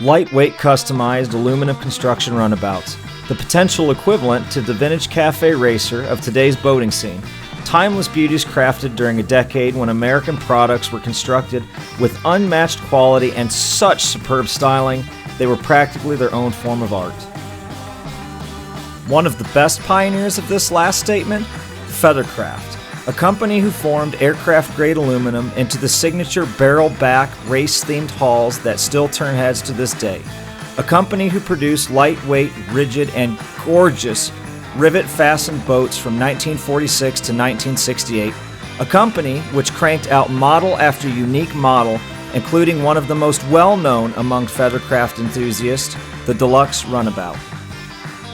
Lightweight customized aluminum construction runabouts, the potential equivalent to the vintage cafe racer of today's boating scene. Timeless beauties crafted during a decade when American products were constructed with unmatched quality and such superb styling, they were practically their own form of art. One of the best pioneers of this last statement, Feathercraft, a company who formed aircraft-grade aluminum into the signature barrel-back, race-themed hulls that still turn heads to this day. A company who produced lightweight, rigid, and gorgeous rivet-fastened boats from 1946 to 1968. A company which cranked out model after unique model, including one of the most well-known among Feathercraft enthusiasts, the Deluxe Runabout.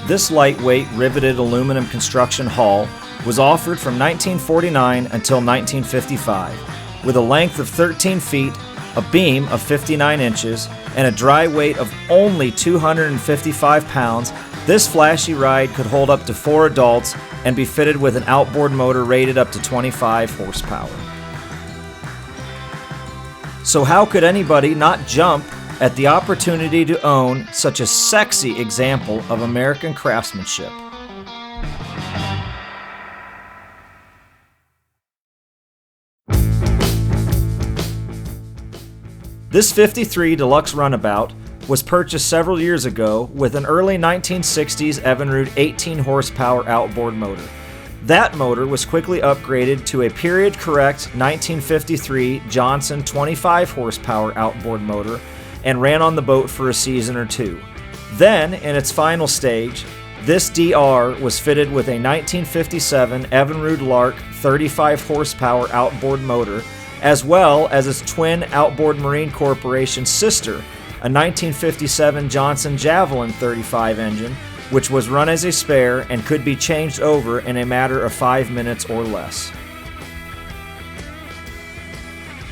This lightweight, riveted aluminum construction hull was offered from 1949 until 1955. With a length of 13 feet, a beam of 59 inches, and a dry weight of only 255 pounds, this flashy ride could hold up to 4 adults and be fitted with an outboard motor rated up to 25 horsepower. So how could anybody not jump at the opportunity to own such a sexy example of American craftsmanship? This 53 Deluxe Runabout was purchased several years ago with an early 1960s Evinrude 18 horsepower outboard motor. That motor was quickly upgraded to a period-correct 1953 Johnson 25 horsepower outboard motor and ran on the boat for a season or two. Then, in its final stage, this DR was fitted with a 1957 Evinrude Lark 35 horsepower outboard motor, as well as its twin Outboard Marine Corporation sister, a 1957 Johnson Javelin 35 engine, which was run as a spare and could be changed over in a matter of 5 minutes or less.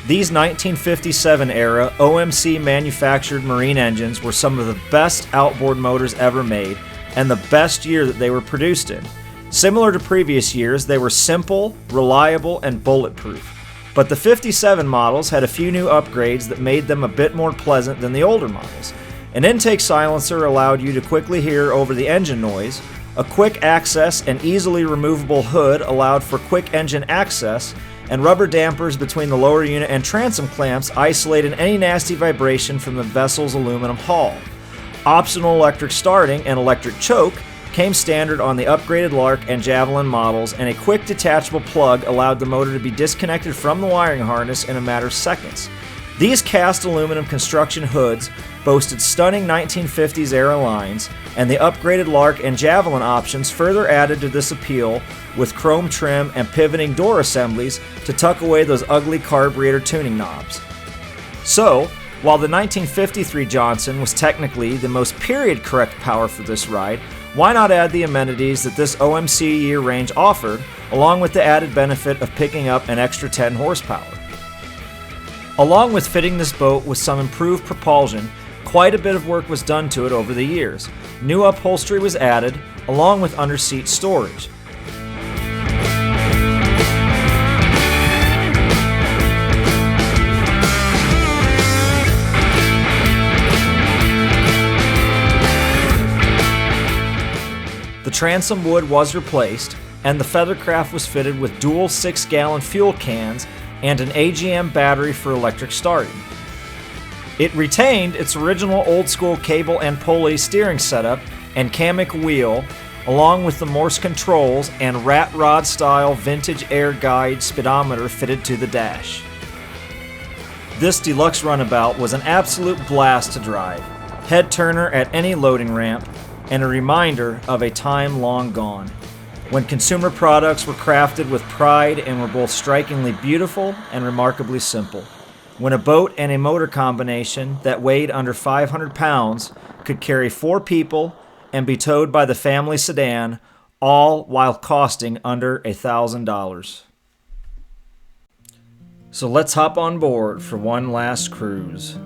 These 1957 era OMC manufactured marine engines were some of the best outboard motors ever made and the best year that they were produced in. Similar to previous years, they were simple, reliable, and bulletproof. But the 57 models had a few new upgrades that made them a bit more pleasant than the older models. An intake silencer allowed you to quickly hear over the engine noise, a quick access and easily removable hood allowed for quick engine access, and rubber dampers between the lower unit and transom clamps isolated any nasty vibration from the vessel's aluminum hull. Optional electric starting and electric choke came standard on the upgraded Lark and Javelin models, and a quick detachable plug allowed the motor to be disconnected from the wiring harness in a matter of seconds. These cast aluminum construction hoods boasted stunning 1950s era lines, and the upgraded Lark and Javelin options further added to this appeal with chrome trim and pivoting door assemblies to tuck away those ugly carburetor tuning knobs. So, while the 1953 Johnson was technically the most period-correct power for this ride, why not add the amenities that this OMC year range offered, along with the added benefit of picking up an extra 10 horsepower? Along with fitting this boat with some improved propulsion, quite a bit of work was done to it over the years. New upholstery was added, along with under-seat storage. The transom wood was replaced, and the Feathercraft was fitted with dual 6-gallon fuel cans and an AGM battery for electric starting. It retained its original old-school cable and pulley steering setup and Kamiq wheel, along with the Morse controls and rat rod-style vintage air guide speedometer fitted to the dash. This Deluxe Runabout was an absolute blast to drive, head turner at any loading ramp, and a reminder of a time long gone, when consumer products were crafted with pride and were both strikingly beautiful and remarkably simple. When a boat and a motor combination that weighed under 500 pounds could carry 4 people and be towed by the family sedan, all while costing under $1,000. So let's hop on board for one last cruise.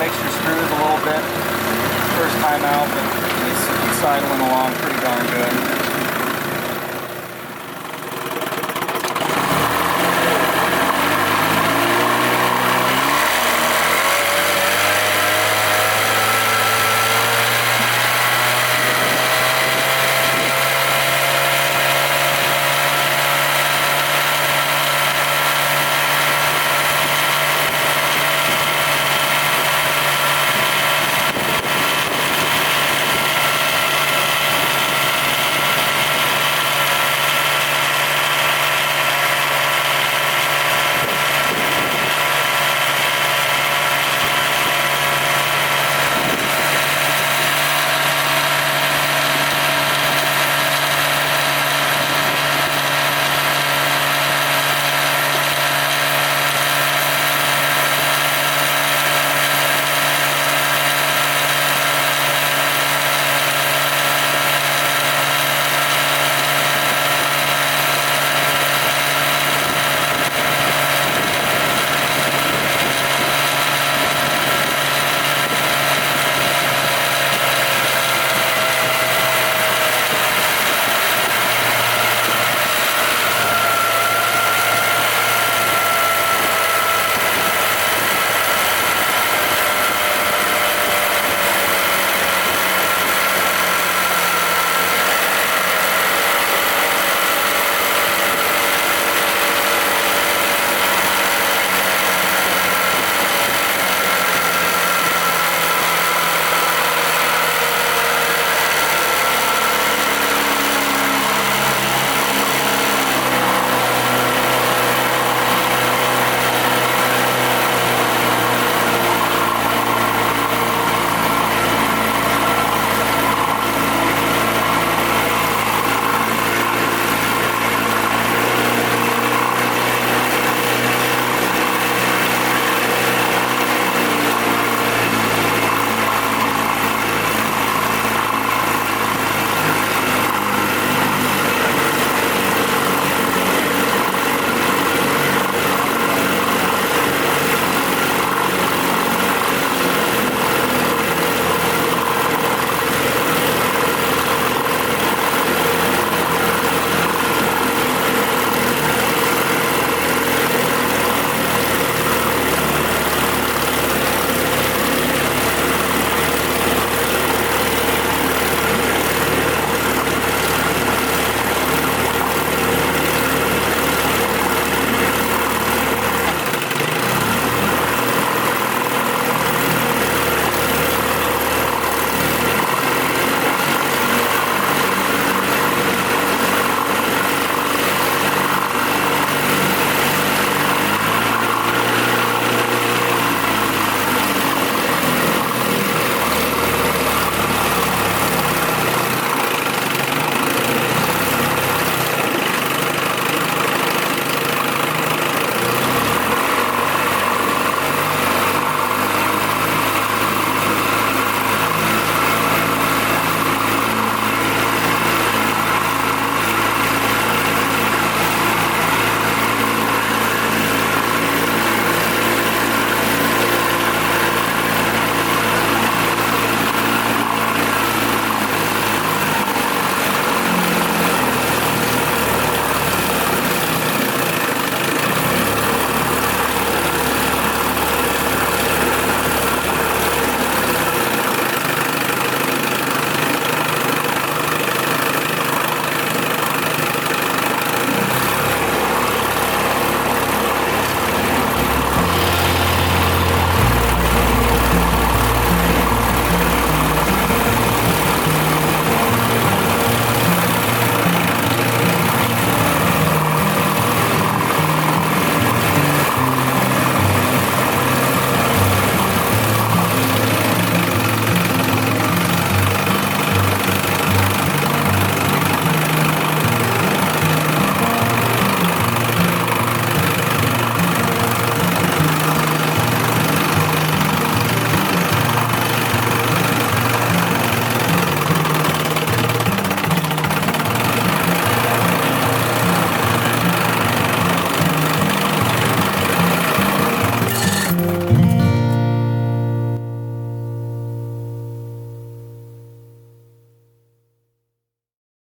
makes your screws a little bit first time out, but it's sidling along pretty darn good.